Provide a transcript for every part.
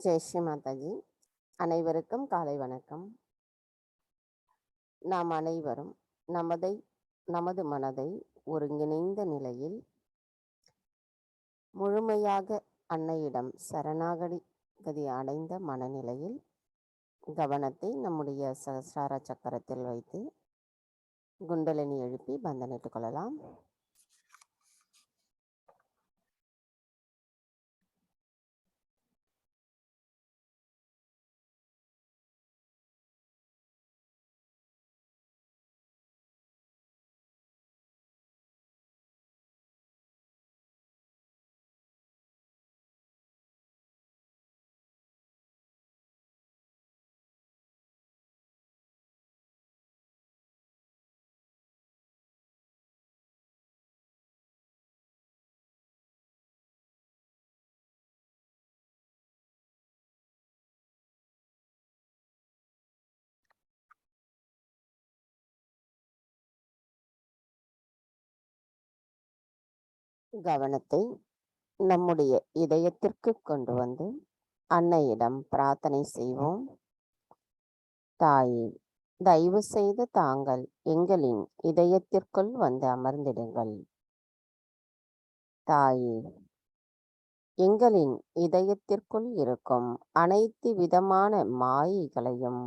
ஜெய் ஸ்ரீ மாதாஜி. அனைவருக்கும் காலை வணக்கம். நாம் அனைவரும் நமது மனதை ஒருங்கிணைந்த நிலையில் முழுமையாக அன்னையிடம் சரணாகதி அடைந்த மனநிலையில் கவனத்தை நம்முடைய சகஸ்ரார சக்கரத்தில் வைத்து குண்டலினி எழுப்பி பந்தனிட்டுக் கொள்ளலாம். கவனத்தை நம்முடைய இதயத்திற்கு கொண்டு வந்து அன்னையிடம் பிரார்த்தனை செய்வோம். தாயே, தயவு செய்து தாங்கள் எங்களின் இதயத்திற்குள் வந்து அமர்ந்திடுங்கள். தாயே, எங்களின் இதயத்திற்குள் இருக்கும் அனைத்து விதமான மாயைகளையும்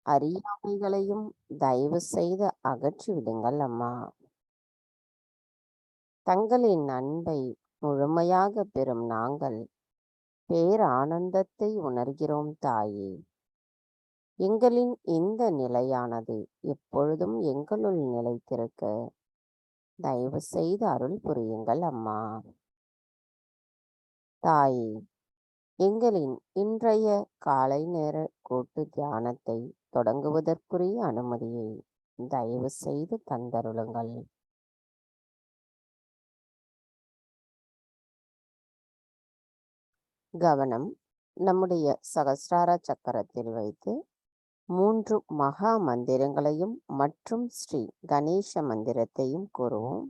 அறியாமைகளையும் தயவு செய்து அகற்றிவிடுங்கள் அம்மா. தங்களின் அன்பை முழுமையாக பெறும் நாங்கள் பேரானந்தத்தை உணர்கிறோம் தாயே. எங்களின் இந்த நிலையானது எப்பொழுதும் எங்களுள் நிலைத்திருக்க தயவு செய்து அருள் புரியுங்கள் அம்மா. தாயே, எங்களின் இன்றைய காலை நேர கூட்டு தியானத்தை தொடங்குவதற்குரிய அனுமதியை தயவு செய்து தந்தருளுங்கள். கவனம் நம்முடைய சகஸ்ரார சக்கரத்தில் வைத்து 3 மகா மந்திரங்களையும் மற்றும் ஸ்ரீ கணேச மந்திரத்தையும் கூறுவோம்.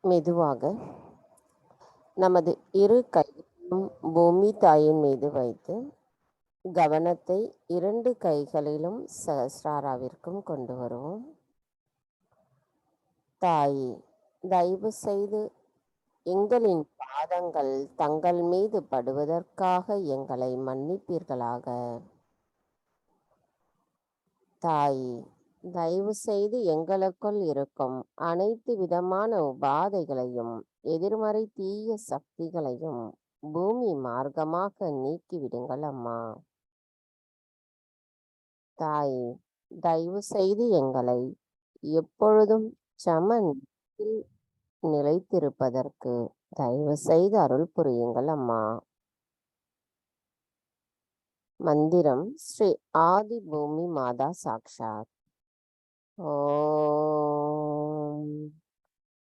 மெதுவாக நமது இரு கைகளும் பூமி தாயின் மீது வைத்து கவனத்தை 2 கைகளிலும் சஹஸ்ராராவிற்கும் கொண்டு வருவோம். தாயே, தயவு செய்து எங்களின் பாதங்கள் தங்கள் மீது படுவதற்காக எங்களை மன்னிப்பீர்களாக. தாயே, தயவு செய்து எங்களுக்குள் இருக்கும் அனைத்து விதமான உபாதைகளையும் எதிர்மறை தீய சக்திகளையும் பூமி மார்க்கமாக நீக்கிவிடுங்கள் அம்மா. தாயே, தயவு செய்து எங்களை எப்பொழுதும் சமநிலையில் நிலைத்திருப்பதற்கு தயவு செய்து அருள் புரியுங்கள் அம்மா. மந்திரம் ஸ்ரீ ஆதி பூமி மாதா சாக்ஷாத். ஓம்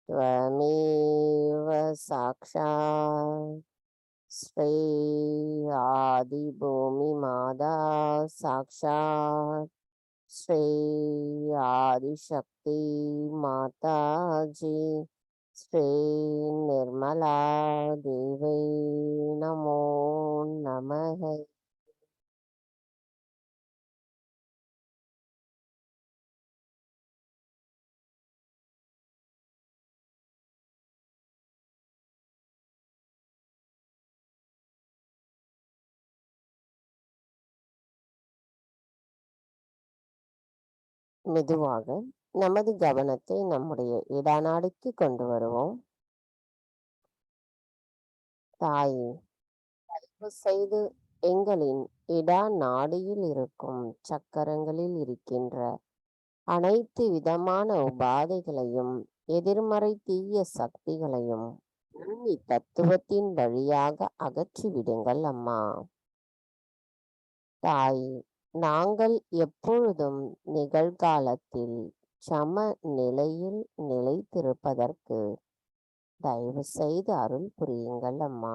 त्वमेव साक्षात् श्री आदिभूमिमाता साक्षात् श्री आदिशक्ति माताजी श्री निर्मला देवी नमो नमः. மெதுவாக நமது கவனத்தை நம்முடைய இடநாடிக்கு கொண்டு வருவோம். தாயே, தயவு செய்து எங்களின் இடா நாடியில் இருக்கும் சக்கரங்களில் இருக்கின்ற அனைத்து விதமான உபாதைகளையும் எதிர்மறை தீய சக்திகளையும் பூமி தத்துவத்தின் வழியாக அகற்றிவிடுங்கள் அம்மா. தாயே, நாங்கள் எப்பொழுதும் நிகழ்காலத்தில் சம நிலையில் நிலைத்திருப்பதற்கு தயவு செய்து அருள் புரியுங்கள் அம்மா.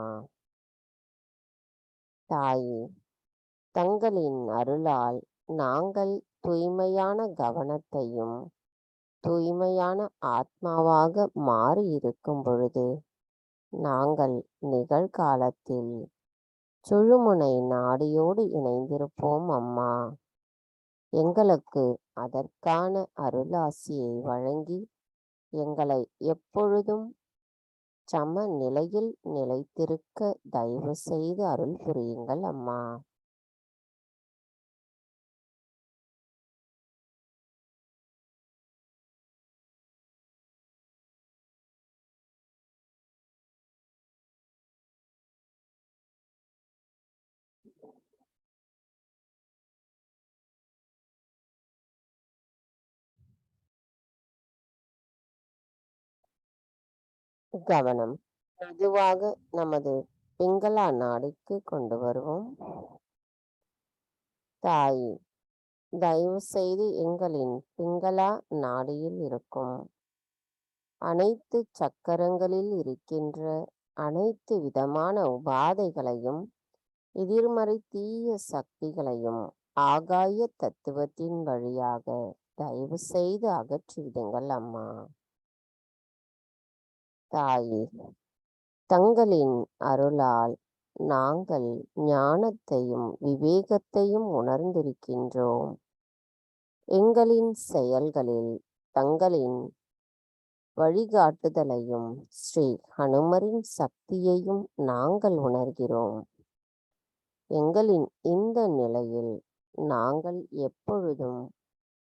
தாயே, தங்களின் அருளால் நாங்கள் தூய்மையான கவனத்தையும் தூய்மையான ஆத்மாவாக மாறி இருக்கும் பொழுது நாங்கள் நிகழ்காலத்தில் சுழுமுனை நாடியோடு இணைந்திருப்போம் அம்மா. எங்களுக்கு அதற்கான அருளாசியை வழங்கி எங்களை எப்பொழுதும் சம நிலையில் நிலைத்திருக்க தயவு செய்து அருள் புரியுங்கள் அம்மா. கவனம் மெதுவாக நமது பிங்களா நாடிக்கு கொண்டு வருவோம். தாயே, தயவு செய்து எங்களின் பிங்களா நாடியில் இருக்கும் அனைத்து சக்கரங்களில் இருக்கின்ற அனைத்து விதமான உபாதைகளையும் எதிர்மறை தீய சக்திகளையும் ஆகாய தத்துவத்தின் வழியாக தயவு செய்து அகற்றிவிடுங்கள் அம்மா. தாயே, தங்களின் அருளால் நாங்கள் ஞானத்தையும் விவேகத்தையும் உணர்ந்திருக்கின்றோம். எங்களின் செயல்களில் தங்களின் வழிகாட்டுதலையும் ஸ்ரீ ஹனுமரின் சக்தியையும் நாங்கள் உணர்கிறோம். எங்களின் இந்த நிலையில் நாங்கள் எப்பொழுதும்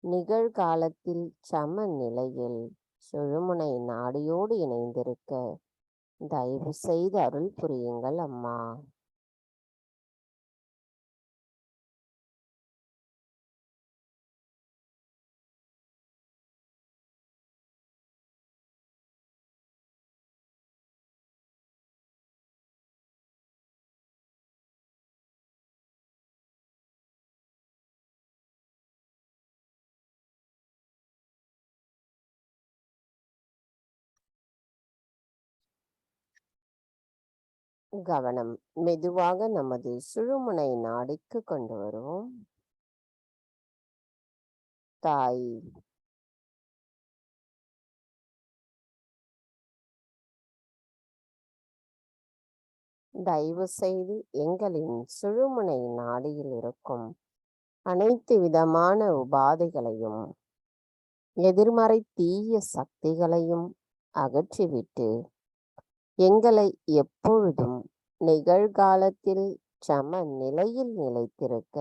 நிகழ்காலத்தில் சம நிலையில் சுழுமுனை நாடியோடு இணைந்திருக்க தயவு செய்து அருள் புரியுங்கள் அம்மா. கவனம் மெதுவாக நமது சுழுமுனை நாடிக்கு கொண்டு வருவோம். தாய், தயவு செய்து எங்களின் சுழுமுனை நாடியில் இருக்கும் அனைத்து விதமான உபாதைகளையும் எதிர்மறை தீய சக்திகளையும் அகற்றிவிட்டு எங்களை எப்பொழுதும் நிகழ்காலத்தில் சம நிலையில் நிலைத்திருக்க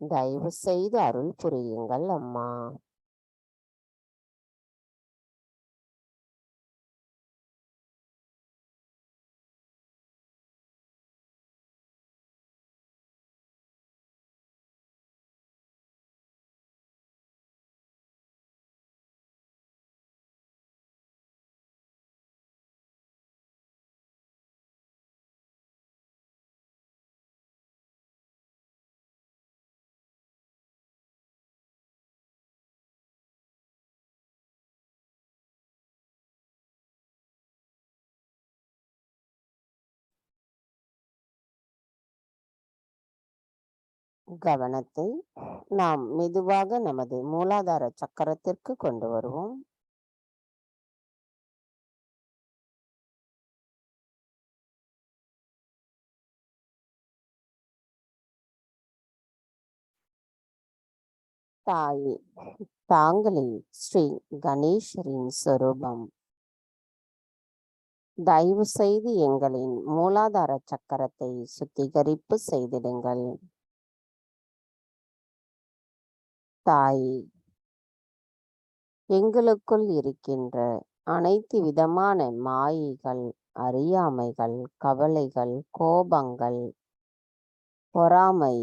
தயவு செய்து அருள் புரியுங்கள் அம்மா. கவனத்தை நாம் மெதுவாக நமது மூலாதார சக்கரத்திற்கு கொண்டு வருவோம். தாயே, தாங்களே ஸ்ரீ கணேசரின் சொரூபம். தயவு செய்து எங்களின் மூலாதார சக்கரத்தை சுத்திகரிப்பு செய்திடுங்கள். தாயே, எங்களுக்குள் இருக்கின்ற அனைத்து விதமான மாயைகள், அறியாமைகள், கவலைகள், கோபங்கள், பொறாமை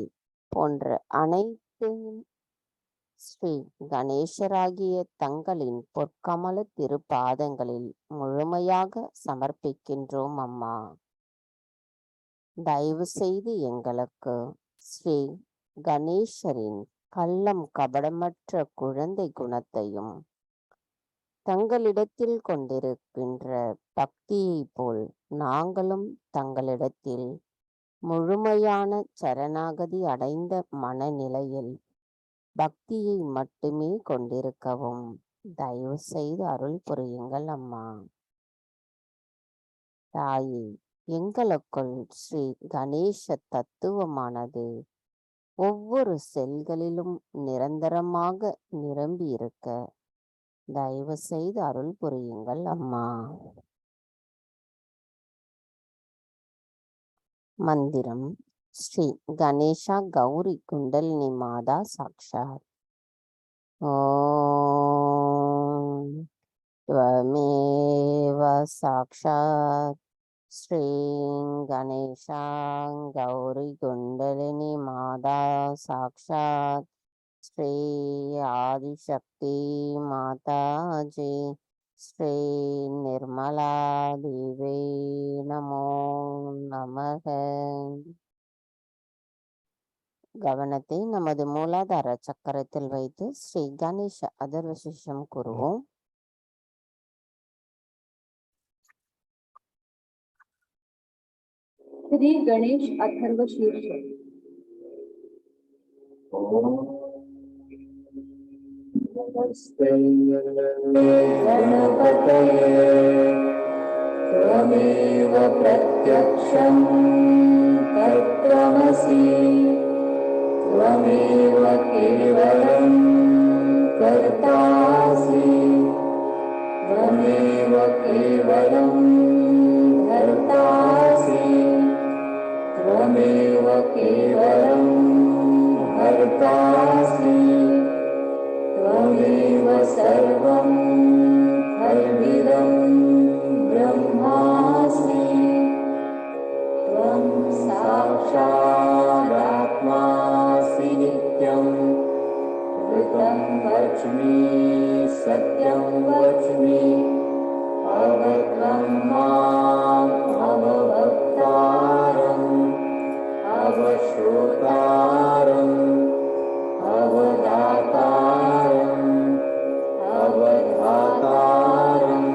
போன்ற அனைத்து ஸ்ரீ கணேசராகிய தங்களின் பொற்கமல திருப்பாதங்களில் முழுமையாக சமர்ப்பிக்கின்றோம் அம்மா. தயவு செய்து எங்களுக்கு ஸ்ரீ கணேசரின் கள்ளம் கபடமற்ற குழந்தை குணத்தையும் தங்களிடத்தில் கொண்டிருக்கின்ற பக்தியை போல் நாங்களும் தங்களிடத்தில் முழுமையான சரணாகதி அடைந்த மனநிலையில் பக்தியை மட்டுமே கொண்டிருக்கவும் தயவு செய்து அருள் புரியுங்கள் அம்மா. தாயே, எங்களுக்குள் ஸ்ரீ கணேச தத்துவமானது ஒவ்வொரு செல்களிலும் நிரந்தரமாக நிரம்பி இருக்க தயவு செய்து அருள் புரியுங்கள் அம்மா. மந்திரம் ஸ்ரீ கணேஷா கௌரி குண்டலினி மாதா சாக்ஷாத். ஓம் त्वमेव साक्षात् ஸ்ரீ கணேஷா கௌரி குண்டலினி மாதா சாக்ஷாத் ஸ்ரீ ஆதிசக்தி மாதாஜி ஸ்ரீ நிர்மலா தேவி நமோ நமக. கவனத்தை நமது மூலாதார சக்கரத்தில் வைத்து ஸ்ரீ கணேஷ அதர்வசிஷம் கூறுவோம். श्री गणेश अथर्व शीर्ष. गणपतये त्वमेव प्रत्यक्षं तत्त्वमसि त्वमेव केवलं कर्तासि त्वमेव केवलं धर्तासि त्वमेव केवलं हर्तासि त्वमेव सर्वं खल्विदं ब्रह्मासि त्वं साक्षादात्मासि नित्यं ऋतं वच्मि सत्यं वच्मि अवत्वं माम् अवभक्तारम् अवश्रोतारम् अवदातारम् अवधातारम्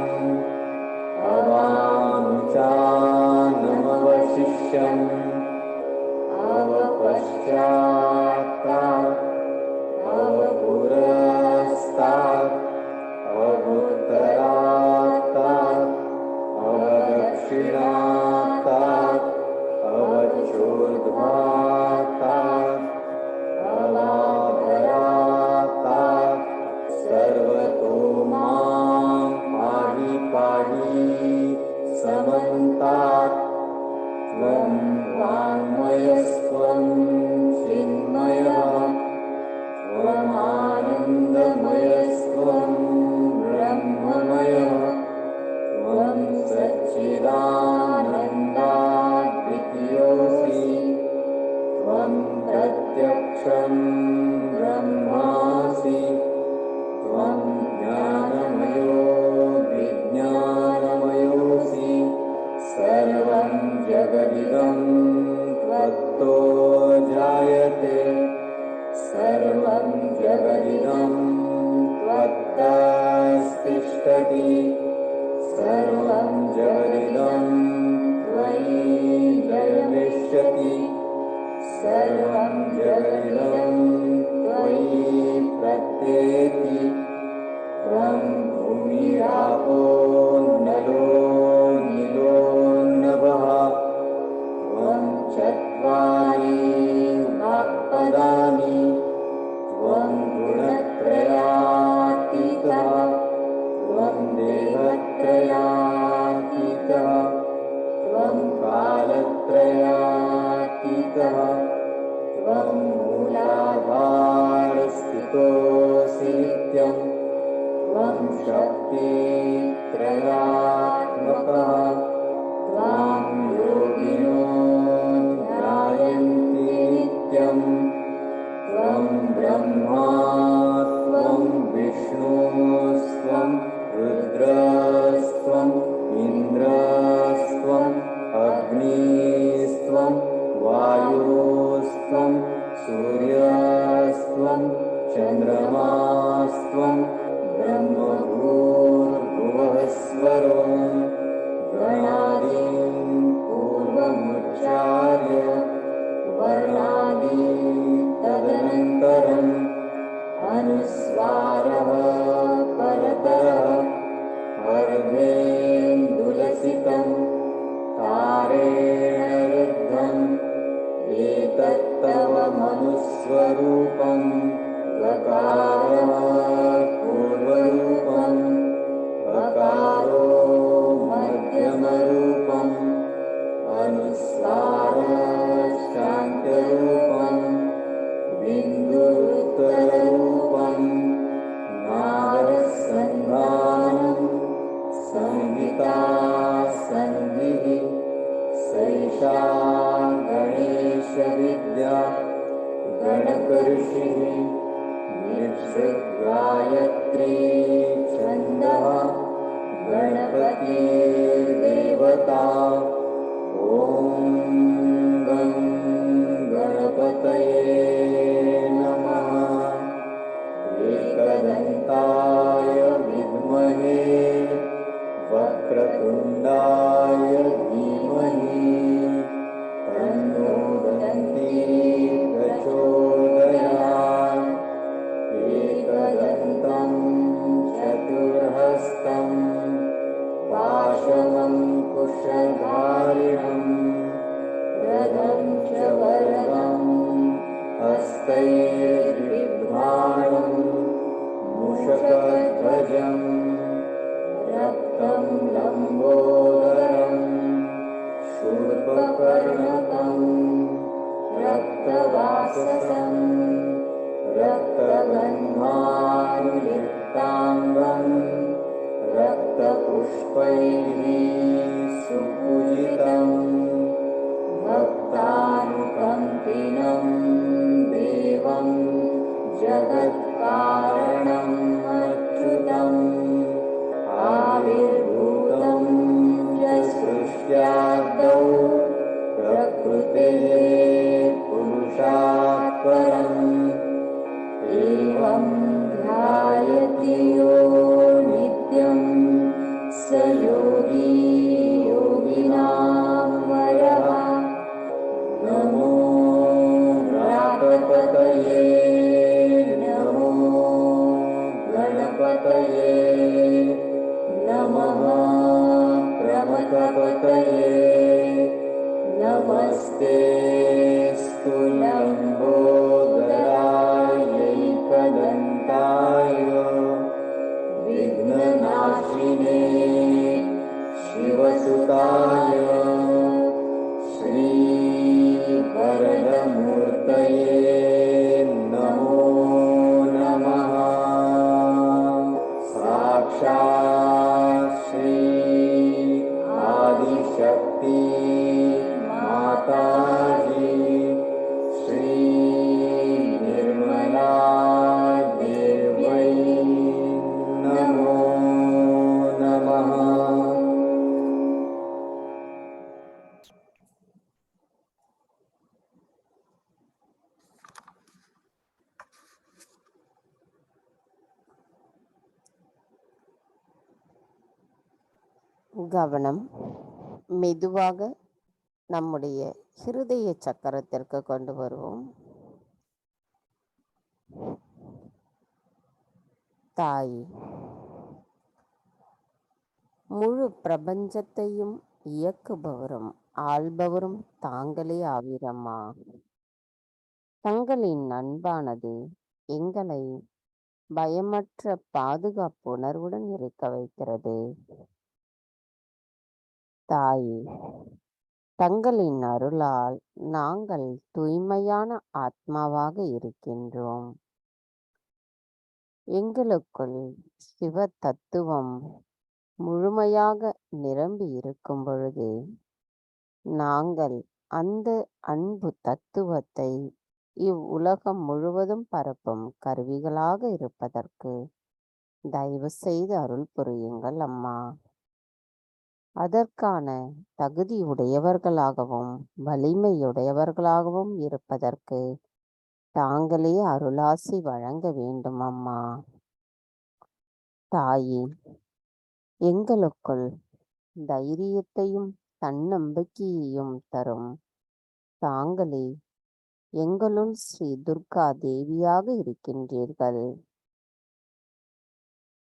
अवाञ्छानमवशिष्यम् अवपश्चात्तात् अवपुरस्तात् अवोत्तरात् सर्वतो मां पाहि पाहि समन्तात्। त्वं वाङ्मयस्त्वं चिन्मयः त्वमानन्दमयस्त्वं ब्रह्ममयः त्वं सच्चिदानन्दाद्वितीयोऽसि त्वं प्रत्यक्षं ब्रह्मासि त्वं ज्ञानमयो विज्ञानमयोऽसि सर्वं जगदिदं त्वत्तो जायते सर्वं जगदिदं त्वत्तस्तिष्ठति सर्वं जगदिदं त्वयि लयमिष्यति सर्वं जगदिदं त्वयि प्रत्येति त्वं भूमिरापो नलो नीलो नभः त्वं चत्वारि वाक्पदानि त्वं गुणत्रयातीतः त्वं देहत्रयातीतः त्वं कालत्रयातीतः त्वं मूलाधारस्थितोऽसि नित्यं त्वं शक्तित्रयात्मकः त्वां योगिनो ध्यायन्ति नित्यं त्वं ब्रह्मा त्वं विष्णुस्त्वं रुद्रस्त्वम् इन्द्रस्त्वम् अग्निस्त्वं वायुस्त्वं सूर्यस्त्वं चन्द्रमास्त्वं ब्रह्मभूर्भुवस्वरो गणादीन् पूर्वमुच्चार्य वर्णादि तदनन्तरम् अनुस्वारः परतरः अर्धेन्दुलसितं तारेण रुद्धम् एतत्तव मनुस्वरूपं गकारः पूर्वरूपम् अकारो मध्यमरूपम् अनुस्वारश्चान्त्यरूपम् बिन्दुरुत्तररूपम् नादसन्धानम् संहिता सन्धिः सैषा गणेशविद्या गणकऋषिः निःसृगायत्री छन्दः गणपतिर्देवता ॐ गं गणपतये नमः एकदन्ताय विद्महे वक्रतुण्डाय धीमहि तन्नो दन्ती प्रचोदयात् एकदन्तं चतुर्हस्तं पाशमङ्कुशधारिणं रथं च वरदं हस्तैर्बिभ्राणं मूषकध्वजं रक्तं लम्बोदरं शूर्पकर्णकं रक्तवाससं रक्तगन्धानुलिप्ताङ्गं रक्तपुष्पैः सुपूजितं भक्तानुकम्पिनं देवं जगत्कारणम् अच्युतम् आविर्भूतं च सृष्ट्यादौ प्रकृतेः पुरुषात् परम् एवं ध्यायति यो नित्यं स योगी योगिनां वरः नमो व्रातपतये नमो गणपतये नमः प्रमथपतये नमस्ते स्तुलम्बोदरायैकदन्ताय கவனம் மெதுவாக நம்முடைய ஹிருதய சக்கரத்திற்கு கொண்டு வருவோம். தாய், முழு பிரபஞ்சத்தையும் இயக்குபவரும் ஆள்பவரும் தாங்களே ஆவீரம்மா. தங்களின் அன்பானது எங்களை பயமற்ற பாதுகாப்பு உணர்வுடன் இருக்க வைக்கிறது. தாயே, தங்களின் அருளால் நாங்கள் தூய்மையான ஆத்மாவாக இருக்கின்றோம். எங்களுக்குள் சிவ தத்துவம் முழுமையாக நிரம்பி இருக்கும் பொழுது நாங்கள் அந்த அன்பு தத்துவத்தை இவ்வுலகம் முழுவதும் பரப்பும் கருவிகளாக இருப்பதற்கு தயவு செய்து அருள் புரியுங்கள் அம்மா. அதற்கான தகுதியுடையவர்களாகவும் வலிமையுடையவர்களாகவும் இருப்பதற்கு தாங்களே அருளாசி வழங்க வேண்டும் அம்மா. தாயே, எங்களுக்குள் தைரியத்தையும் தன்னம்பிக்கையையும் தரும் தாங்களே எங்களுள் ஸ்ரீ துர்கா தேவியாக இருக்கின்றீர்கள்.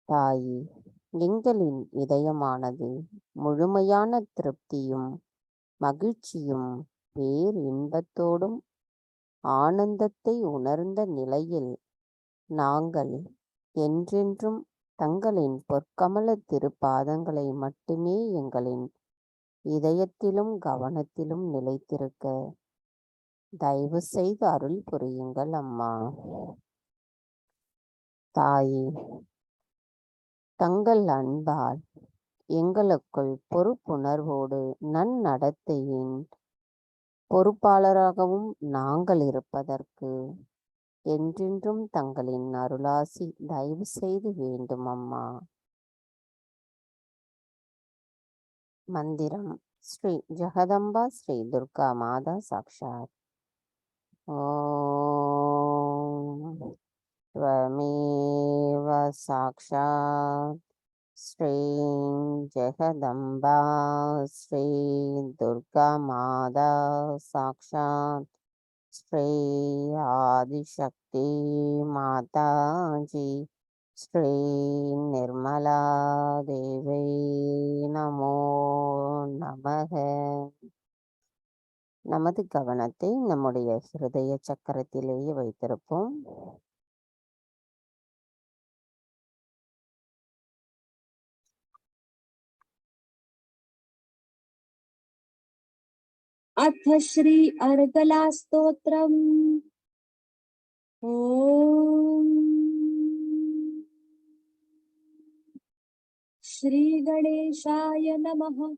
தாயே, எங்களின் இதயமானது முழுமையான திருப்தியும் மகிழ்ச்சியும் பேரின்பத்தோடும் ஆனந்தத்தை உணர்ந்த நிலையில் நாங்கள் என்றென்றும் தங்களின் பொற்கமல திருப்பாதங்களை மட்டுமே எங்களின் இதயத்திலும் கவனத்திலும் நிலைத்திருக்க தயவு செய்து அருள் புரியுங்கள் அம்மா. தாயே, தங்கள் அன்பால் எங்களுக்குள் பொறுப்புணர்வோடு நன்னடத்தையின் பொறுப்பாளராகவும் நாங்கள் இருப்பதற்கு என்றென்றும் தங்களின் அருளாசி தயவு செய்து வேண்டும் அம்மா. மந்திரம் ஸ்ரீ ஜெகதம்பா ஸ்ரீ துர்கா மாதா சாக்ஷாத். ஓம் त्वमेव साक्षात् श्री जगदम्बा श्री दुर्गा माता साक्षात् श्री आदिशक्ति माता जी श्री निर्मला देवी नमो நமக. நமது கவனத்தை நம்முடைய ஹிருதய சக்கரத்திலேயே வைத்திருப்போம். अथ श्री अर्गला स्तोत्रम्। ओम श्री गणेशाय नमः।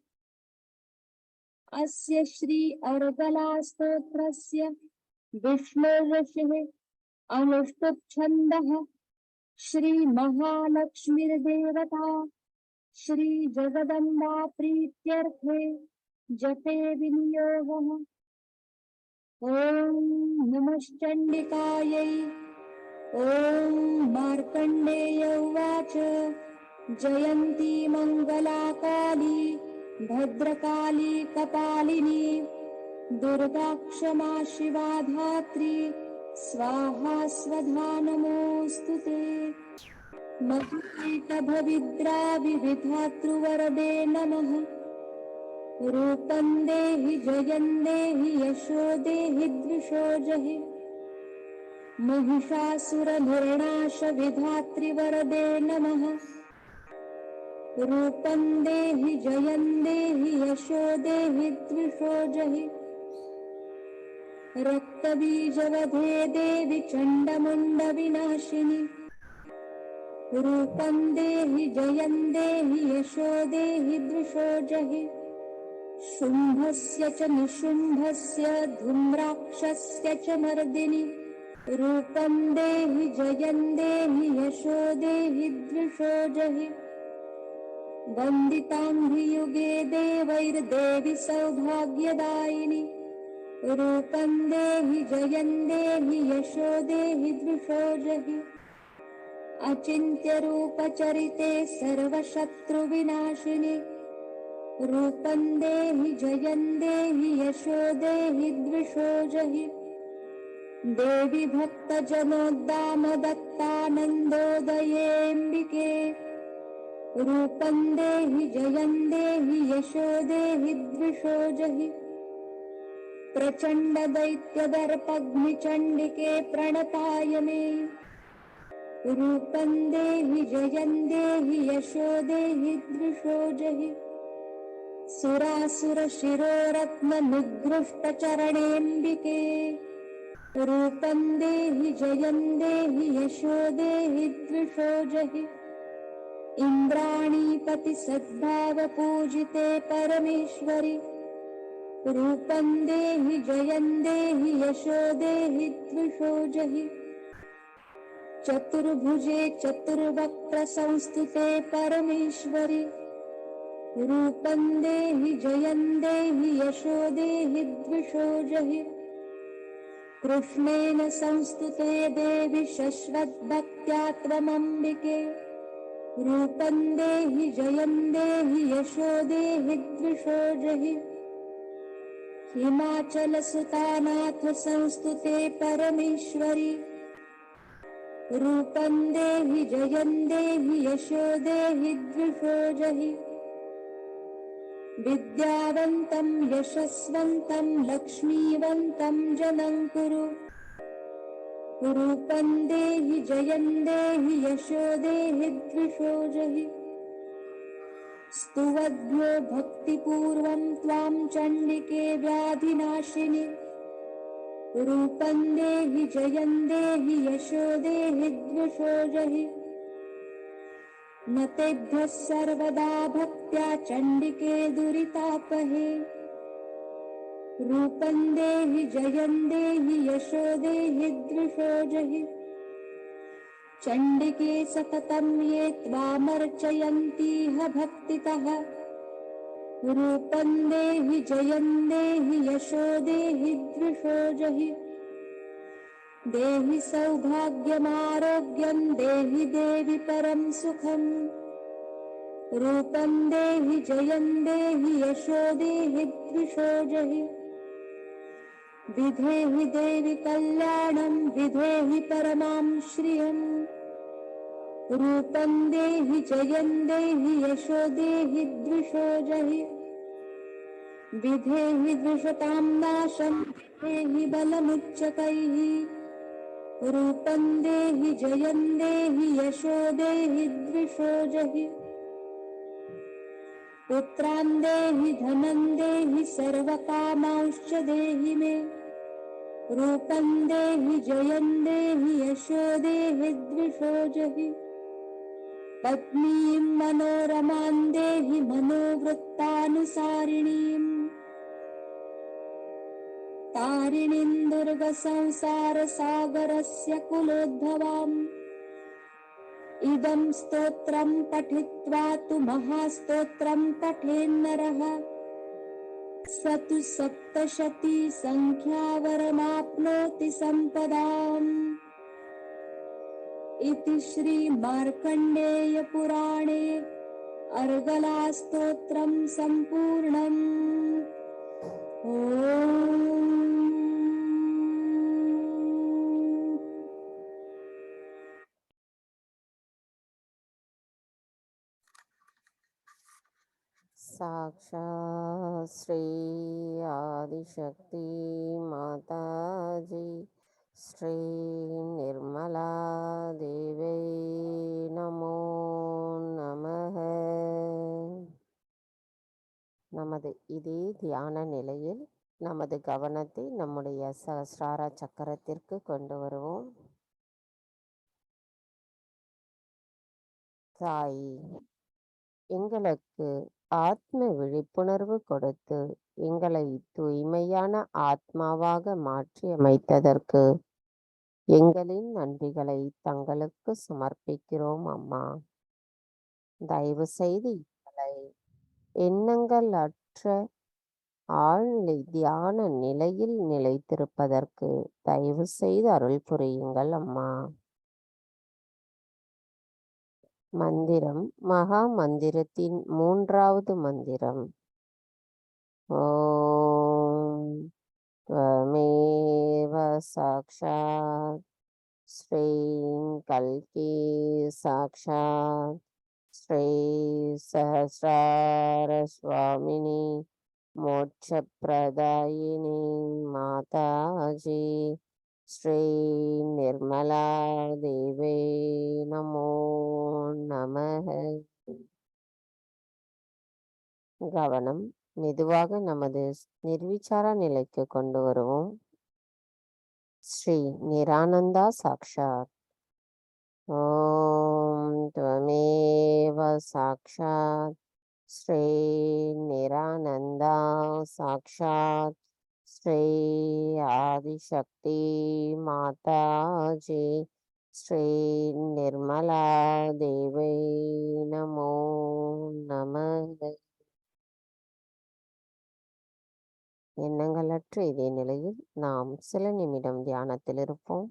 अस्य श्री अर्गला स्तोत्रस्य विष्णुर्षिः अनुष्टुप् छन्दः श्री महालक्ष्मीर्देवता श्री जगदम्बा प्रीत्यर्थे जपे विनियोगः। ओम नमश्चण्डिकायै। ओम मार्कण्डेय उवाच जयन्ती मंगला काली भद्रकाली कपालिनी दुर्गा क्षमा शिवा धात्री स्वाहा स्वधा नमोऽस्तुते। मधुकैटभविद्रा विविधातृवरदे नमः। रूपं देहि जयं देहि यशो देहि द्विषो जहि। महिषासुरनिर्णाश विधात्रिवरदे नमः। रूपं देहि जयं देहि यशो देहि द्विषो जहि। रक्तबीजवधे देवि चण्डमुण्डविनाशिनि। रूपं देहि जयं देहि यशो देहि द्विषो जहि। शुम्भस्य च निशुम्भस्य धूम्राक्षस्य च मर्दिनि। रूपं देहि जयं देहि यशो देहि द्विषो जहि। वन्दिताम्भियुगे देवैर्देवि सौभाग्यदायिनि। रूपं देहि जयं देहि यशो देहि द्विषो जहि। अचिन्त्यरूपचरिते सर्वशत्रुविनाशिनि। रूपं देहि जयं देहि यशो देहि द्विषो जहि देवि भक्तजनोद्दामदत्तानन्दोदयेऽम्बिके रूपं देहि जयं देहि यशो देहि द्विषो जहि प्रचण्डदैत्यदर्पघ्निचण्डिके प्रणताय मे रूपं देहि जयं देहि यशो देहि द्विषो जहि सुरासुरशिरोरत्ननिगृष्टचरणेऽम्बिके रूपं देहि जयं देहि यशो देहि द्विषो जहि इन्द्राणीपतिसद्भावपूजिते परमेश्वरि रूपं देहि जयं देहि यशो देहि द्विषो जहि चतुर्भुजे चतुर्वक्त्रसंस्तुते परमेश्वरि रूपं देहि जयं देहि यशो देहि द्विषो जहि कृष्णेन संस्तुते देवि शश्वद्भक्त्या त्वमम्बिके रूपं देहि जयं देहि यशो देहि द्विषो जहि हिमाचलसुतानाथ संस्तुते परमेश्वरि रूपं देहि जयं देहि यशो देहि द्विषो जहि विद्यावन्तं यशस्वन्तं लक्ष्मीवन्तं जनं कुरु रूपं देहि जयं देहि यशो देहि द्विषो जहि स्तुवद्भ्यो भक्तिपूर्वं त्वां चण्डिके व्याधिनाशिनि रूपं देहि जयं देहि यशो देहि द्विषो जहि न तेभ्यः सर्वदा भक्त्या चण्डिके दुरितापहे रूपं देहि जयं देहि यशो देहि द्विषो जहि चण्डिके सततं ये त्वामर्चयन्तीह भक्तितः रूपं देहि जयं देहि यशो देहि द्विषो जहि देहि सौभाग्यमारोग्यं देहि देवि परं सुखं रूपं देहि जयं देहि यशो देहि द्विषो जहि विधेहि देवि कल्याणं विधेहि परमां श्रियं रूपं देहि जयं देहि यशो देहि द्विषो जहि विधेहि द्विषतां नाशं विधेहि बलमुच्चकैः रूपं देहि जयं देहि यशो देहि द्विषो जहि पुत्रान् देहि धनं देहि सर्वकामांश्च देहि मे रूपं देहि जयं देहि यशो देहि द्विषो जहि पत्नीं मनोरमां देहि मनोवृत्तानुसारिणीं तारिणीं दुर्गसंसारसागरस्य कुलोद्भवाम् इदं स्तोत्रं पठित्वा तु महास्तोत्रं पठेन्नरः स तु सप्तशतीसङ्ख्यावरमाप्नोति सम्पदाम् इति श्रीमार्कण्डेयपुराणे अर्गलास्तोत्रं सम्पूर्णम् ॐ साक्षात् श्री आदिशक्ति माताजी श्री निर्मला देवी नमो நமः. நமது இதே தியான நிலையில் நமது கவனத்தை நம்முடைய சஹஸ்ரார சக்கரத்திற்கு கொண்டு வருவோம். தாய் எங்களுக்கு ஆத்ம விழிப்புணர்வு கொடுத்து எங்களை தூய்மையான ஆத்மாவாக மாற்றி அமைத்ததற்கு எங்களின் நன்றிகளை தங்களுக்கு சமர்ப்பிக்கிறோம் அம்மா. தயவு செய்து எங்களை எண்ணங்கள் அற்ற ஆழ்நிலை தியான நிலையில் நிலைத்திருப்பதற்கு தயவு செய்து அருள் புரியுங்கள் அம்மா. மந்திரம் மகா மந்திரத்தின் 3வது மந்திரம். ॐ त्वमेव साक्षात् श्रीं कल्की साक्षात् श्री सहस्रारस्वामिनी मोक्षप्रदायिनी माताजी श्री निर्मला देवे नमो நமः. கவனம் மெதுவாக நமது நிர்விசார நிலைக்கு கொண்டு வருவோம். ஸ்ரீ நிரானந்தா சாக்ஷாத். ஓம் त्वमेव साक्षात् श्री निरानंदा साक्षात् श्री आदिशक्ति माता जी श्री निर्मला देवी नमो नमः. எண்ணங்களற்ற இதே நிலையில் நாம் சில நிமிடம் தியானத்தில் இருப்போம்.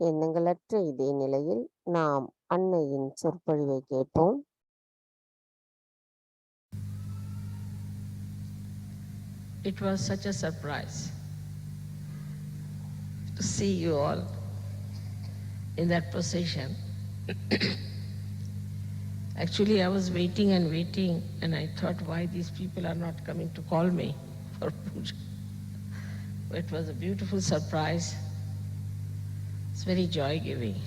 எண்ணங்களற்ற இதே நிலையில் நாம் அன்னையின் சொற்பொழிவை கேட்போம். It was such a surprise to see you all in that position. Actually, I was waiting and waiting, and I thought, why these people are not coming to call me for puja. It was a beautiful surprise. It's very joy-giving.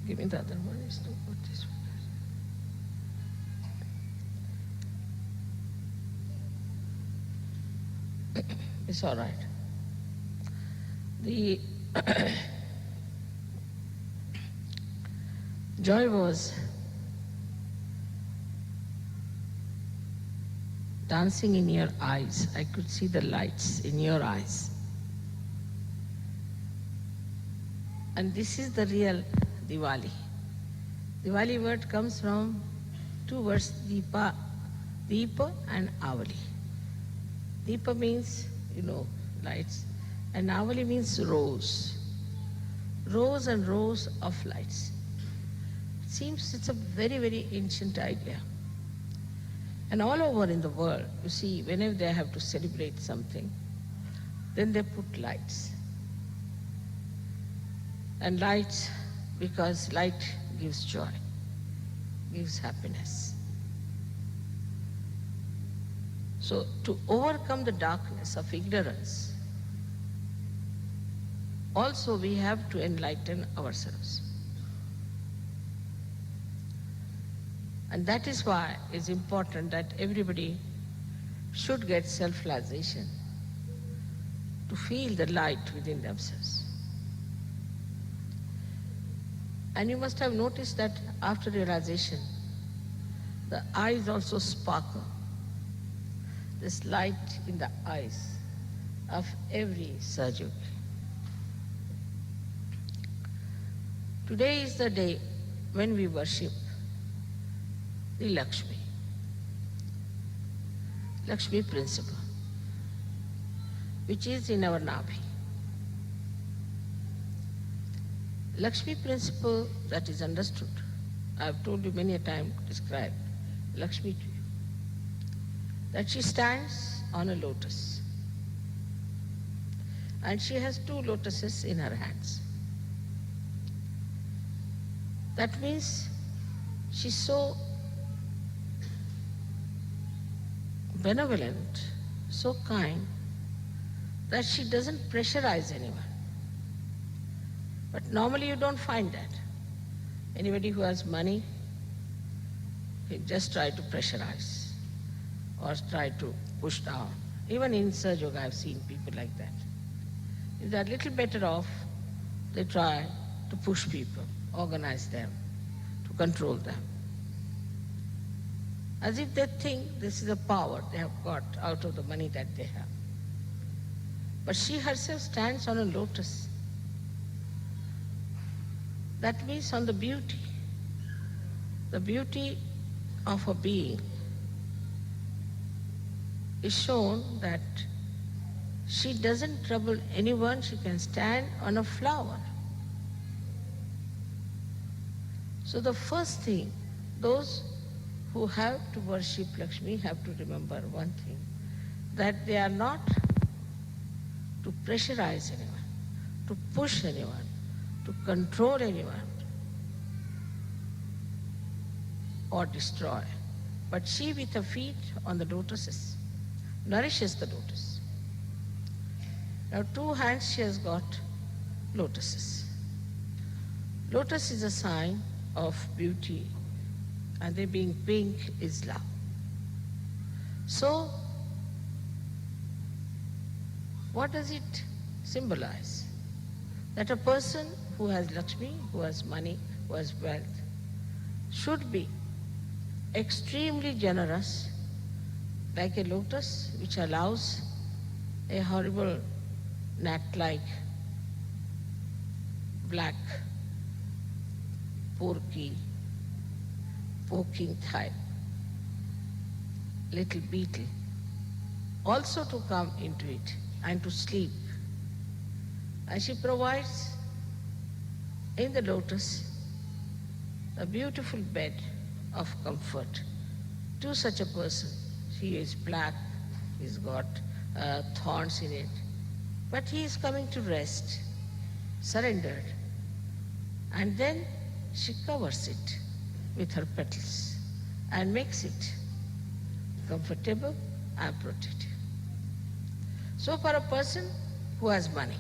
Give me the other one. It's not what this one is. It's all right. The joy was dancing in your eyes. I could see the lights in your eyes. And this is the real Diwali. Diwali word comes from two words, Deepa, Deepa and Avali. Deepa means, lights, and Avali means rose. Rows and rows of lights. It seems it's a very, very ancient idea. And all over in the world, you see, whenever they have to celebrate something, then they put lights. And lights, because light gives joy, gives happiness. So to overcome the darkness of ignorance, also we have to enlighten ourselves. And that is why it's important that everybody should get self-realization, to feel the light within themselves. And you must have noticed that after realization, the eyes also sparkle. This light in the eyes of every Sahajya. Today is the day when we worship the Lakshmi principle, which is in our Nabhi. Lakshmi principle that is understood, I have told you many a time, described Lakshmi to you, that she stands on a lotus and she has two lotuses in her hands. That means she's so benevolent, so kind, that she doesn't pressurize anyone. But normally you don't find that. Anybody who has money, he just try to pressurize. or try to push down. Even in Sahaj Yoga, I've seen people like that. If they're a little better off, they try to push people, organize them, to control them. As if they think this is a power they have got out of the money that they have. But she herself stands on a lotus. That means on the beauty of a being is shown that she doesn't trouble anyone, she can stand on a flower. So the first thing, those who have to worship Lakshmi have to remember one thing, that they are not to pressurize anyone, to push anyone, to control anyone, or destroy. But she with her feet on the lotuses nourishes the lotus. Now 2 hands she has got lotuses. Lotus is a sign of beauty, and they being pink is love. So, what does it symbolize? That a person who has Lakshmi, who has money, who has wealth, should be extremely generous, like a lotus which allows a horrible gnat-like black porky poking type little beetle also to come into it and to sleep. And she provides in the lotus a beautiful bed of comfort to such a person. She is black, he's got thorns in it, but he is coming to rest, surrendered. And then she covers it with her petals and makes it comfortable and protected. So for a person who has money,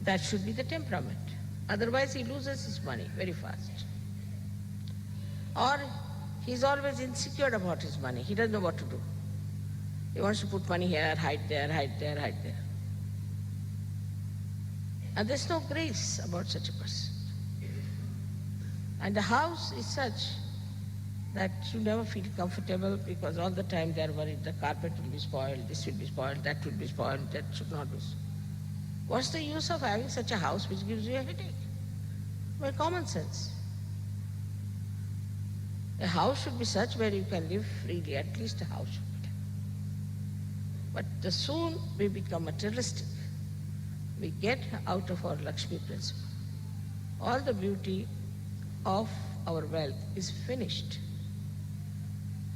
that should be the temperament. Otherwise he loses his money very fast. Or he's always insecure about his money. He doesn't know what to do. He wants to put money here, hide there, hide there, hide there. And there's no grace about such a person. And the house is such that you never feel comfortable because all the time they are worried the carpet will be spoiled, this will be spoiled, that will be spoiled, that should not be spoiled. What's the use of having such a house which gives you a headache? By common sense. A house should be such where you can live freely, at least a house should be. But the soon we become materialistic, we get out of our Lakshmi principle. All the beauty of our wealth is finished.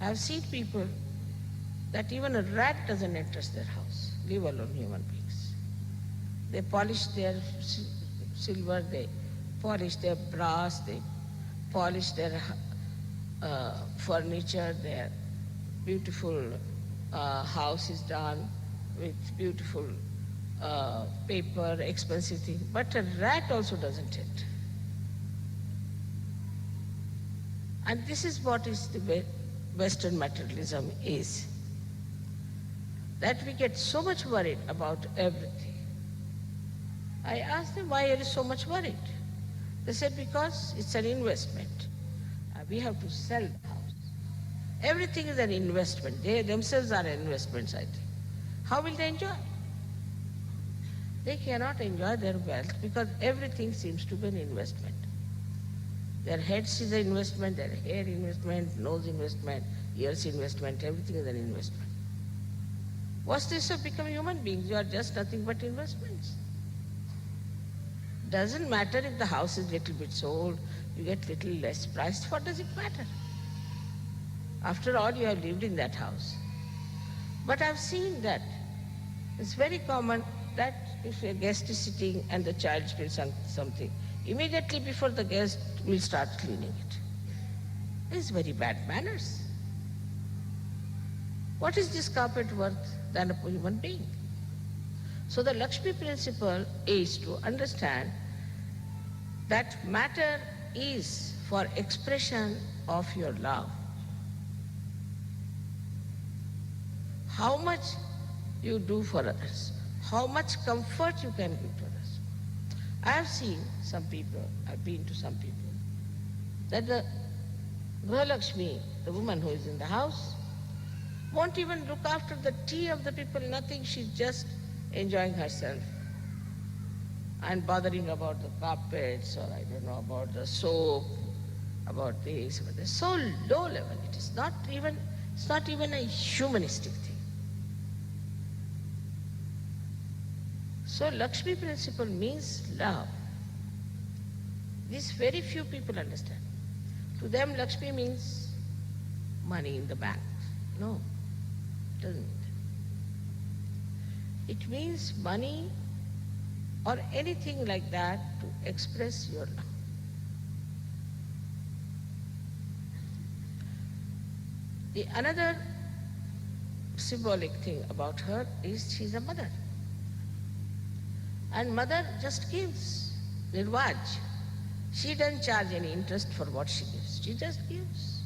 I have seen people that even a rat doesn't enter their house, leave alone human beings. They polish their silver, they polish their brass, they polish their furniture, their beautiful house is done with beautiful paper, expensive thing. But a rat also doesn't enter. And this is what is the Western materialism is. That we get so much worried about everything. I asked them, why are you so much worried? They said, because it's an investment. We have to sell the house. Everything is an investment. They themselves are investments, I think. How will they enjoy? They cannot enjoy their wealth because everything seems to be an investment. Their heads is an investment, their hair investment, nose investment, ears investment, everything is an investment. What's this of becoming human beings? You are just nothing but investments. Doesn't matter if the house is little bit sold, you get little less priced. What does it matter? After all, you have lived in that house. But I've seen that it's very common that if a guest is sitting and the child spills something, immediately before the guest will start cleaning it. It's very bad manners. What is this carpet worth than a human being? So the Lakshmi principle is to understand that matter is for expression of your love, how much you do for others, how much comfort you can give to others. I have seen some people, I've been to some people, that the Lakshmi, the woman who is in the house, won't even look after the tea of the people, nothing. She's just enjoying herself and bothering about the carpets, or I don't know, about the soap, about this. But it's so low level. It's not even a humanistic thing. So Lakshmi principle means love. This very few people understand. To them, Lakshmi means money in the bank. No, it doesn't mean that. It means money or anything like that to express your love. The another symbolic thing about her is she's a mother. And mother just gives, nirvaj. She doesn't charge any interest for what she gives. She just gives.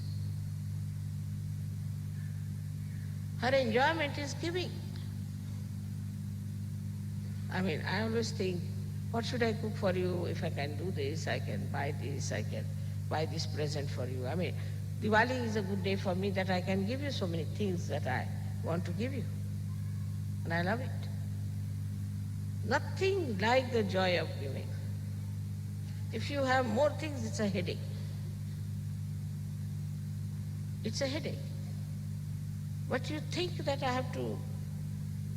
Her enjoyment is giving. I mean, I always think, what should I cook for you? If I can do this, I can buy this, I can buy this present for you. I mean, Diwali is a good day for me that I can give you so many things that I want to give you. And I love it. Nothing like the joy of giving. If you have more things, it's a headache. It's a headache. But you think that I have to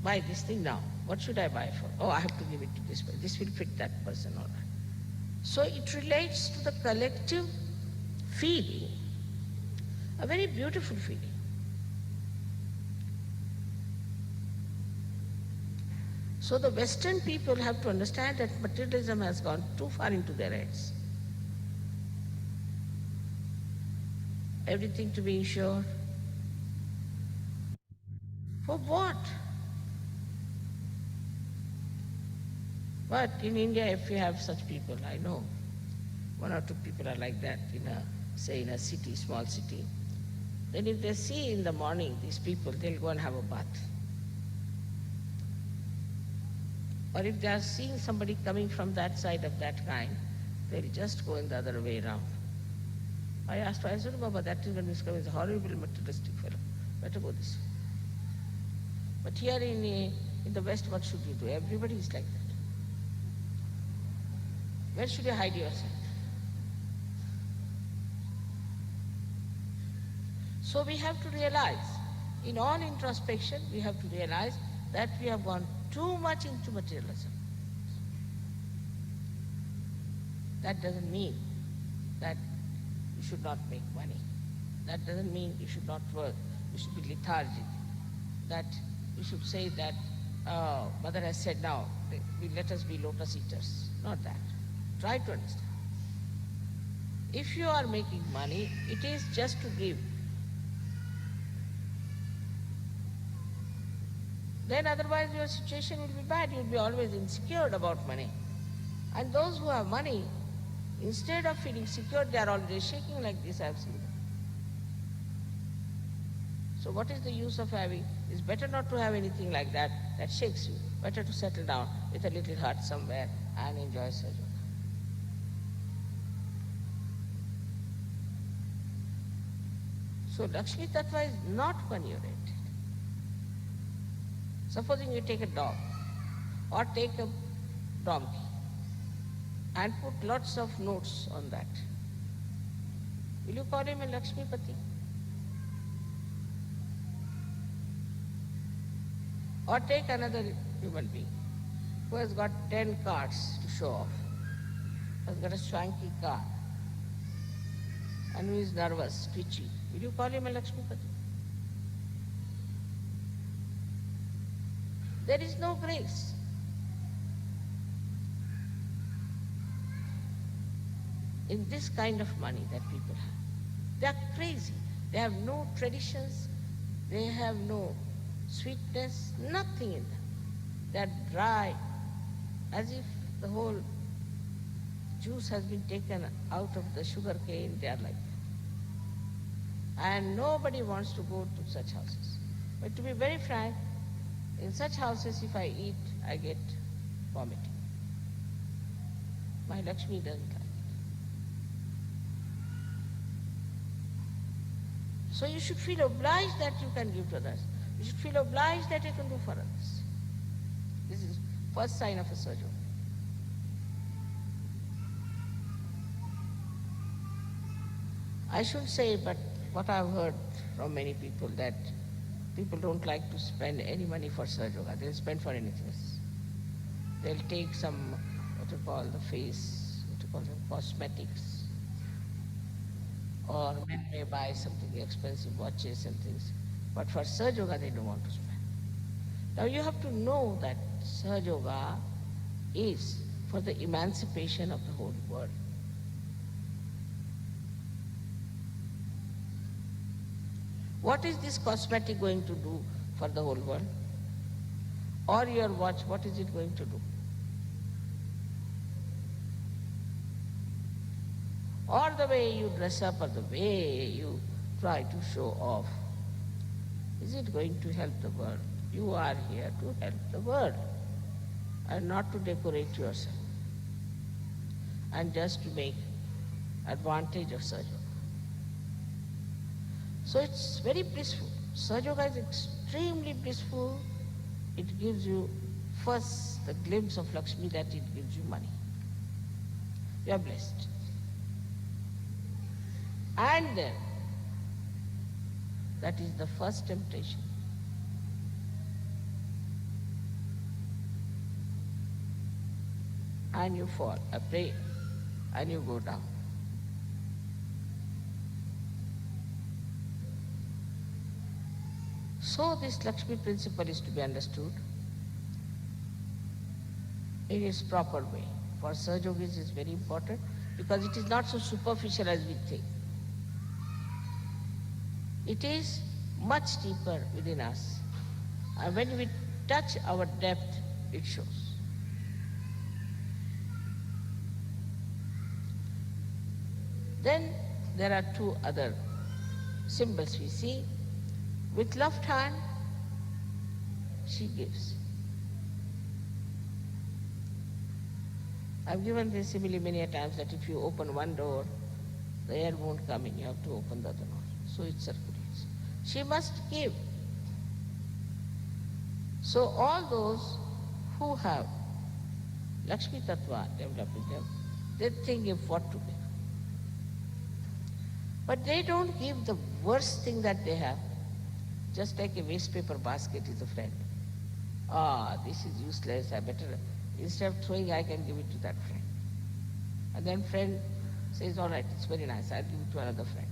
buy this thing now. What should I buy for? Oh, I have to give it to this person. This will fit that person, all right. So it relates to the collective feeling, a very beautiful feeling. So the Western people have to understand that materialism has gone too far into their heads. Everything to be insured. For what? But in India, if you have such people, I know, one or two people are like that in a city, small city. Then if they see in the morning these people, they'll go and have a bath. Or if they are seeing somebody coming from that side of that kind, they'll just go in the other way around. I asked, I said, Baba, that is when this is a horrible materialistic fellow. Better go this way. But here in the West, what should you do? Everybody is like that. Where should you hide yourself? So we have to realize, in all introspection, we have to realize that we have gone too much into materialism. That doesn't mean that you should not make money. That doesn't mean you should not work. You should be lethargic. That you should say that, Mother has said now, let us be lotus eaters. Not that. Try to understand. If you are making money, it is just to give. Then otherwise your situation will be bad. You will be always insecure about money. And those who have money, instead of feeling secure, they are already shaking like this, I have seen them. So what is the use of having? It's better not to have anything like that shakes you. Better to settle down with a little hut somewhere and enjoy Sahajya. So Lakshmi Tattva is not money-oriented. Supposing you take a dog or take a donkey and put lots of notes on that, will you call him a Lakshmipati? Or take another human being who has got 10 cards to show off, has got a swanky car, and who is nervous, twitchy. Will you call him a Lakshmipati? There is no grace. In this kind of money that people have. They are crazy. They have no traditions. They have no sweetness, nothing in them. They are dry, as if the whole juice has been taken out of the sugar cane. They are like that. And nobody wants to go to such houses. But to be very frank, in such houses if I eat, I get vomiting. My Lakshmi doesn't like it. So you should feel obliged that you can give to others. You should feel obliged that you can do for others. This is first sign of a Sahaj Yoga. I should say, but what I've heard from many people, that people don't like to spend any money for Sahaj Yoga. They'll spend for anything else. They'll take some, what you call the face, what you call them, cosmetics. Or men may buy something expensive, watches and things. But for Sahaj Yoga, they don't want to spend. Now you have to know that Sahaj Yoga is for the emancipation of the whole world. What is this cosmetic going to do for the whole world? Or your watch, what is it going to do? Or the way you dress up, or the way you try to show off, is it going to help the world? You are here to help the world and not to decorate yourself and just to make advantage of Sahaj Yoga. So it's very blissful. Sahaj Yoga is extremely blissful. It gives you first the glimpse of Lakshmi, that it gives you money. You are blessed. And then, that is the first temptation. And you fall a prey and you go down. So this Lakshmi principle is to be understood in its proper way. For Sahaj Yogis it is very important because it is not so superficial as we think. It is much deeper within us. And when we touch our depth, it shows. Then there are two other symbols we see. With left hand, she gives. I've given this simile many a times that if you open one door, the air won't come in, you have to open the other door. So it circulates. She must give. So all those who have Lakshmi Tattva developed in them, they think of what to give. But they don't give the worst thing that they have. Just like a waste paper basket is a friend. This is useless, I better, instead of throwing, I can give it to that friend. And then friend says, all right, it's very nice, I'll give it to another friend.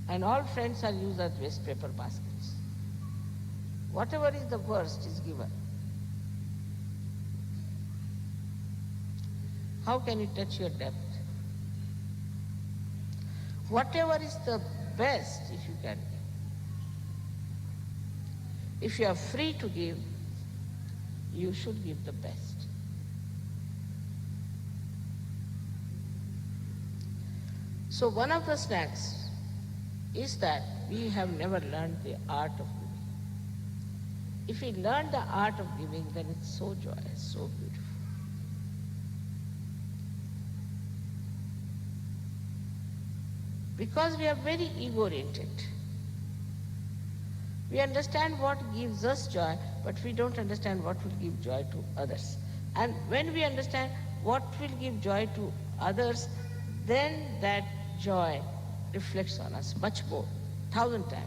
And all friends are used as waste paper baskets. Whatever is the worst is given. How can you touch your depth? Whatever is the best, if you can give. If you are free to give, you should give the best. So one of the snacks is that we have never learned the art of giving. If we learn the art of giving, then it's so joyous, so beautiful. Because we are very ego-oriented. We understand what gives us joy, but we don't understand what will give joy to others. And when we understand what will give joy to others, then that joy reflects on us much more, 1,000 times.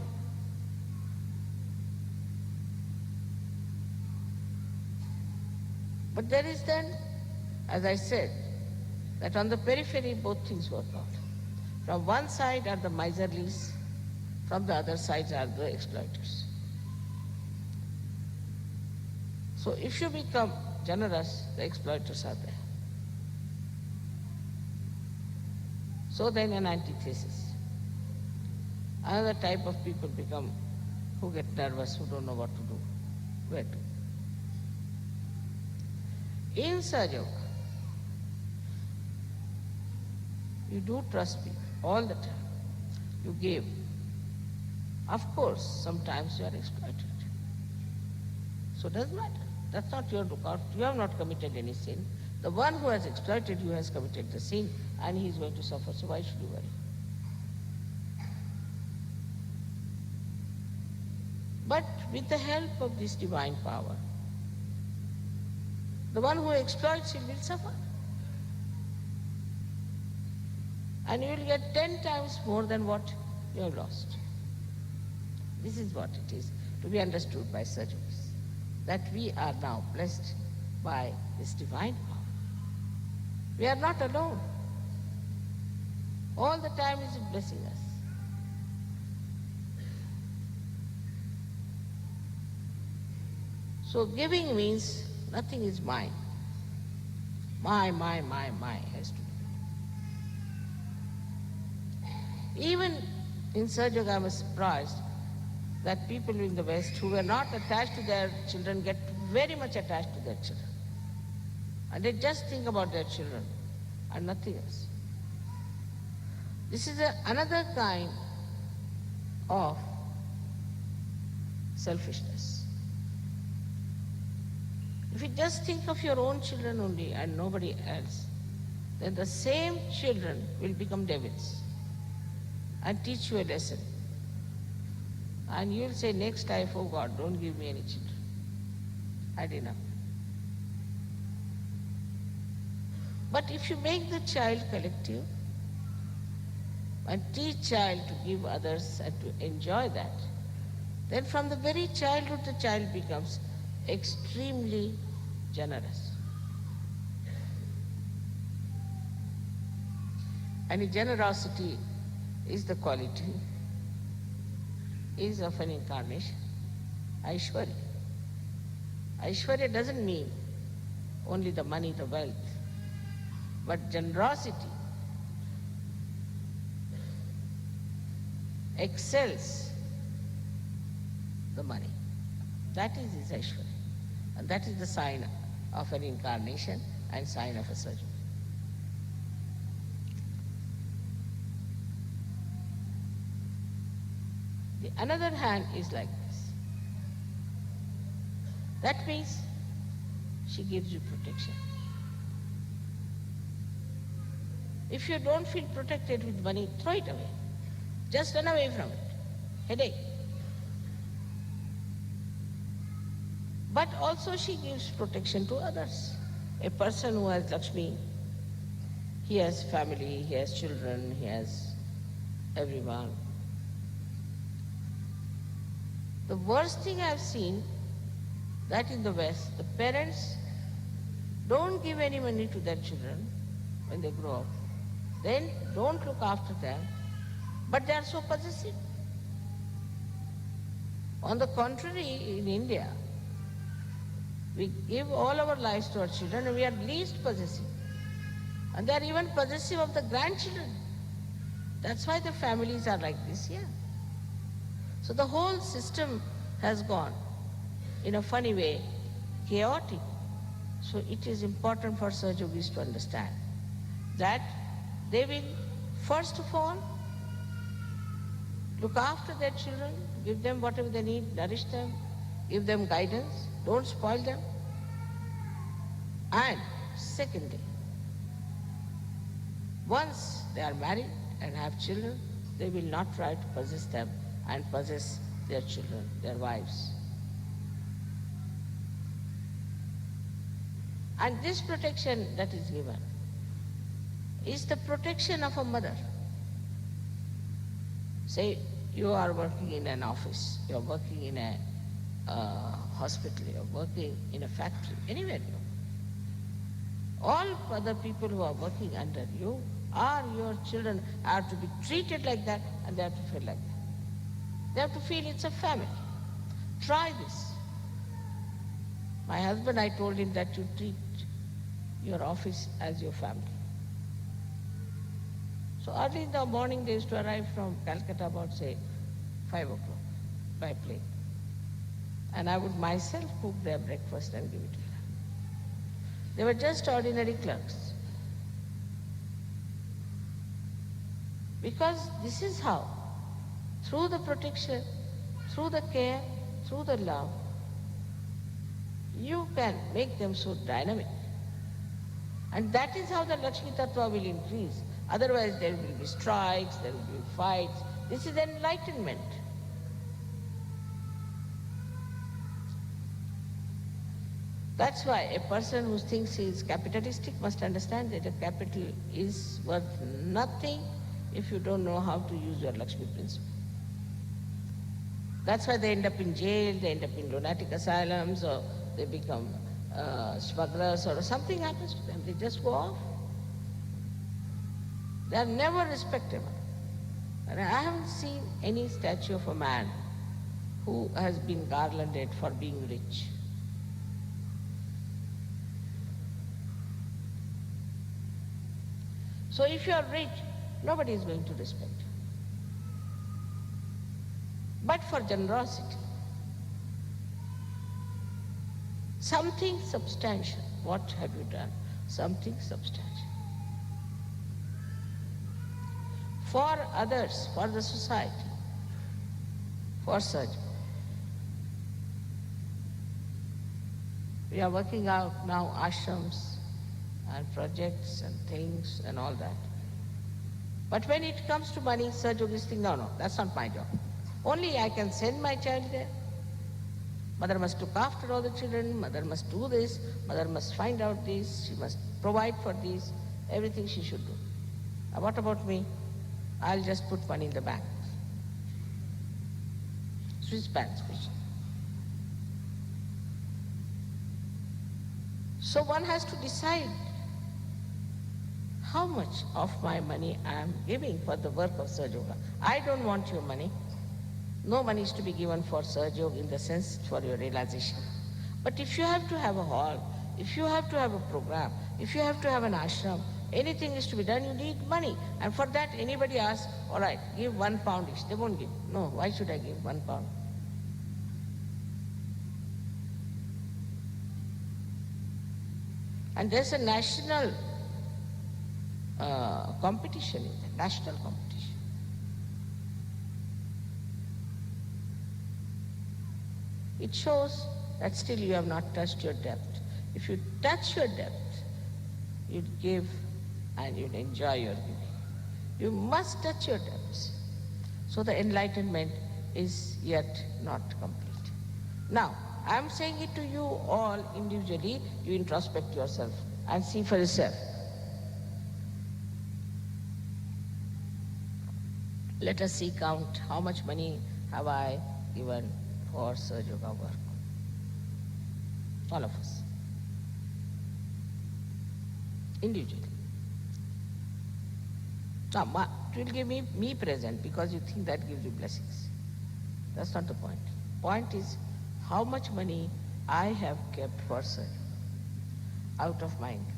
But there is then, as I said, that on the periphery both things work out. From one side are the miserlies, from the other side are the exploiters. So if you become generous, the exploiters are there. So then an antithesis. Another type of people become who get nervous, who don't know what to do, where to. In Sahaj Yoga, you do trust people all the time. you give. Of course, sometimes you are exploited. So it doesn't matter. That's not your lookout. You have not committed any sin. The one who has exploited you has committed the sin, and he is going to suffer. So why should you worry? But with the help of this divine power, the one who exploits you will suffer. And you will get 10 times more than what you have lost. This is what it is to be understood by surgeons, that we are now blessed by this divine power. We are not alone. All the time is blessing us. So giving means nothing is mine. My has to be. Even in Sahajya, I was surprised that people in the West who were not attached to their children get very much attached to their children. And they just think about their children and nothing else. This is another kind of selfishness. If you just think of your own children only and nobody else, then the same children will become devils and teach you a lesson. And you'll say, next time, oh God, don't give me any children. I had enough. But if you make the child collective and teach child to give others and to enjoy that, then from the very childhood the child becomes extremely generous. And generosity is the quality, is of an incarnation, Aishwarya. Aishwarya doesn't mean only the money, the wealth, but generosity excels the money. That is his Aishwarya. And that is the sign of an incarnation and sign of a surgeon. The another hand is like this. That means she gives you protection. If you don't feel protected with money, throw it away. Just run away from it. Headache. But also she gives protection to others. A person who has Lakshmi, he has family, he has children, he has everyone. The worst thing I've seen, that in the West, the parents don't give any money to their children when they grow up. Then don't look after them, but they are so possessive. On the contrary, in India, we give all our lives to our children and we are least possessive. And they are even possessive of the grandchildren. That's why the families are like this here. So the whole system has gone, in a funny way, chaotic. So it is important for Sahaj Yogis to understand that they will, first of all, look after their children, give them whatever they need, nourish them, give them guidance, don't spoil them. And secondly, once they are married and have children, they will not try to possess them and possess their children, their wives. And this protection that is given is the protection of a mother. Say you are working in an office, you are working in a hospital, you are working in a factory, anywhere you are. All other people who are working under you are your children, are to be treated like that, and they have to feel like that. They have to feel it's a family. Try this. My husband, I told him that you treat your office as your family. So early in the morning they used to arrive from Calcutta about, say, 5 o'clock by plane. And I would myself cook their breakfast and give it to them. They were just ordinary clerks. Because this is how through the protection, through the care, through the love, you can make them so dynamic. And that is how the Lakshmi Tattva will increase. Otherwise there will be strikes, there will be fights. This is enlightenment. That's why a person who thinks he is capitalistic must understand that a capital is worth nothing if you don't know how to use your Lakshmi principle. That's why they end up in jail, they end up in lunatic asylums, or they become smugglers, or something happens to them. They just go off. They are never respectable. And I haven't seen any statue of a man who has been garlanded for being rich. So if you are rich, nobody is going to respect you. But for generosity, something substantial. What have you done? Something substantial. For others, for the society, for Sahajya. We are working out now ashrams and projects and things and all that. But when it comes to money, Sahajya is thinking, no, that's not my job. Only I can send my child there. Mother must look after all the children, mother must do this, mother must find out this, she must provide for this, everything she should do. Now what about me? I'll just put money in the bank. Swiss banks, especially. So one has to decide how much of my money I am giving for the work of Sahajya Yoga. I don't want your money. No money is to be given for Sahajya Yoga in the sense for your realization. But if you have to have a hall, if you have to have a program, if you have to have an ashram, anything is to be done, you need money. And for that anybody asks, all right, give £1 each. They won't give. No, why should I give £1? And there's a national competition in there, national competition. It shows that still you have not touched your depth. If you touch your depth, you'd give and you'd enjoy your giving. You must touch your depths. So the enlightenment is yet not complete. Now, I'm saying it to you all individually. You introspect yourself and see for yourself. Let us see, count how much money have I given for Sahajya Yoga work. All of us. Individually. Now, it will give me present because you think that gives you blessings. That's not the point. Point is how much money I have kept for Sahajya out of my income.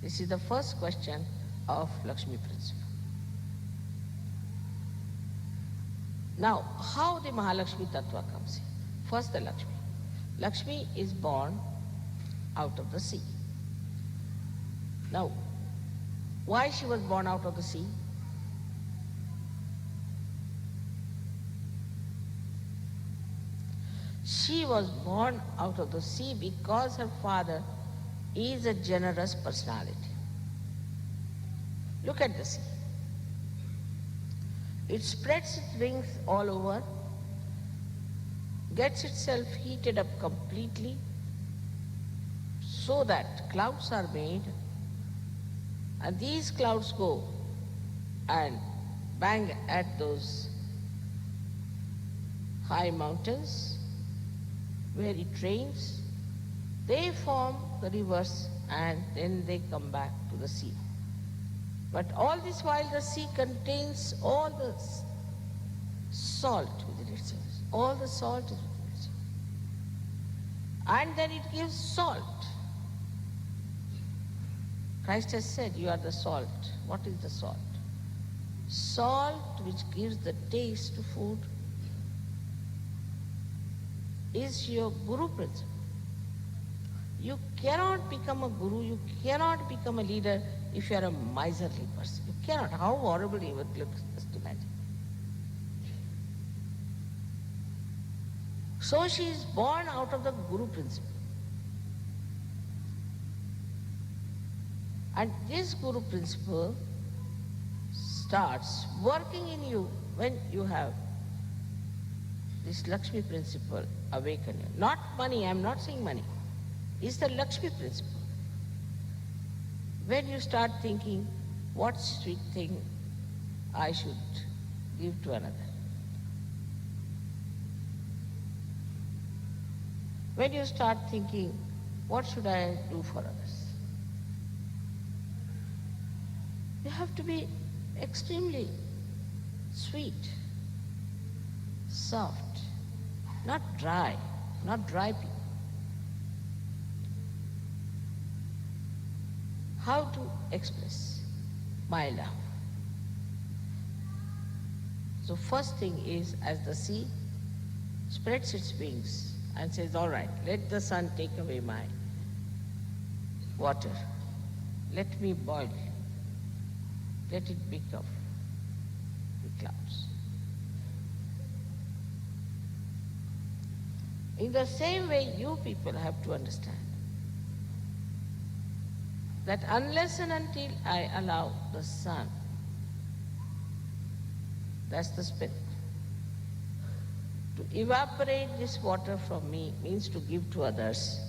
This is the first question of Lakshmi principle. Now, how the Mahalakshmi Tattva comes in? First the Lakshmi. Lakshmi is born out of the sea. Now, why she was born out of the sea? She was born out of the sea because her father is a generous personality. Look at the sea. It spreads its wings all over, gets itself heated up completely so that clouds are made, and these clouds go and bang at those high mountains where it rains. They form the rivers and then they come back to the sea. But all this while the sea contains all the salt within itself. All the salt is within itself. And then it gives salt. Christ has said, you are the salt. What is the salt? Salt, which gives the taste to food, is your Guru principle. You cannot become a guru, you cannot become a leader if you are a miserly person. You cannot. How horrible it would look, just imagine. So she is born out of the guru principle. And this guru principle starts working in you when you have this Lakshmi principle awaken you. Not money, I am not saying money. It's the Lakshmi principle. When you start thinking, what sweet thing I should give to another. When you start thinking, what should I do for others? You have to be extremely sweet, soft, not dry people. How to express my love? So first thing is, as the sea spreads its wings and says, all right, let the sun take away my water. Let me boil. Let it become the clouds. In the same way, you people have to understand that unless and until I allow the sun, that's the spirit, to evaporate this water from me, means to give to others,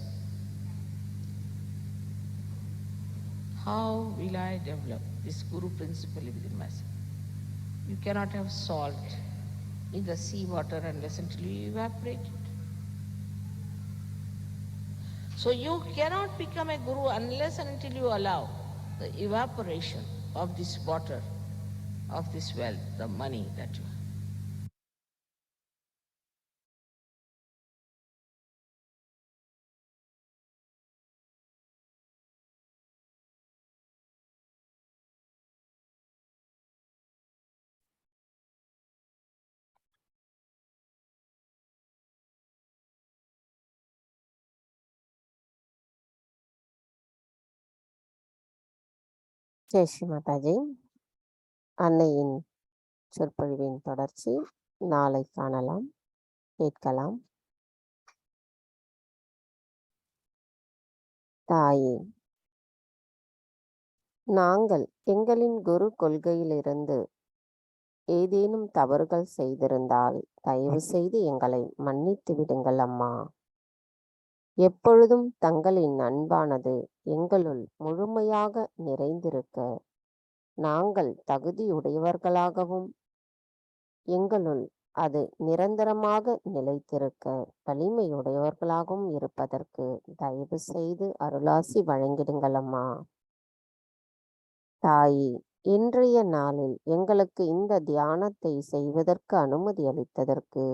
how will I develop this guru principle within myself? You cannot have salt in the sea water unless until you evaporate it. So you cannot become a guru unless and until you allow the evaporation of this water, of this wealth, the money that you have. Jai Sri Mataji. அன்னையின் சொற்பொழிவின் தொடர்ச்சி நாளை காணலாம், கேட்கலாம். தாயே, நாங்கள் எங்களின் குரு கொள்கையிலிருந்து ஏதேனும் தவறுகள் செய்திருந்தால் தயவு செய்து எங்களை மன்னித்து விடுங்கள் அம்மா. எப்பொழுதும் தங்களின் அன்பானது எங்களுள் முழுமையாக நிறைந்திருக்க நாங்கள் தகுதியுடையவர்களாகவும் எங்களுள் அது நிரந்தரமாக நிலைத்திருக்க வலிமையுடையவர்களாகவும் இருப்பதற்கு தயவு செய்து அருளாசி வழங்கிடுங்கள் அம்மா. தாயே, இன்றைய நாளில் எங்களுக்கு இந்த தியானத்தை செய்வதற்கு அனுமதி அளித்ததற்கு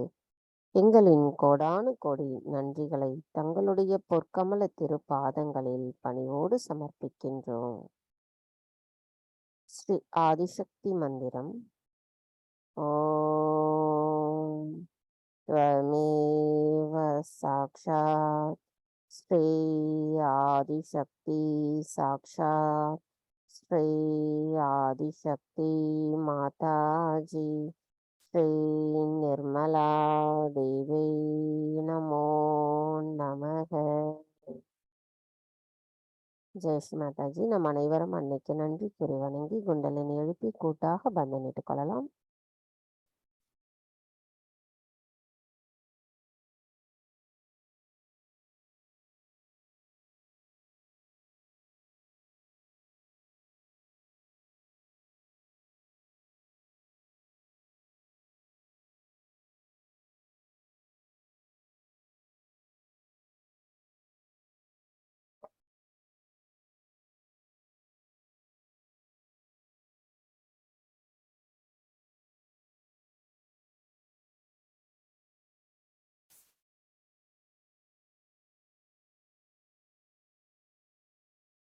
எங்களின் கோடானு கோடி நன்றிகளை தங்களுடைய பொற்கமல திருப்பாதங்களில் பணிவோடு சமர்ப்பிக்கின்றோம். ஸ்ரீ ஆதிசக்தி மந்திரம். ஓம் त्वमेव साक्षात् श्री आदिशक्ति साक्षात् श्री आदिशक्ति माताजी श्री निर्मला देवी नमो नमः. ஜெய் ஸ்ரீ மாதாஜி. நம் அனைவரும் அன்னைக்கு நன்றி கூறி வணங்கி குண்டலினி எழுப்பி கூட்டாக பந்தனிட்டுக் கொள்ளலாம்.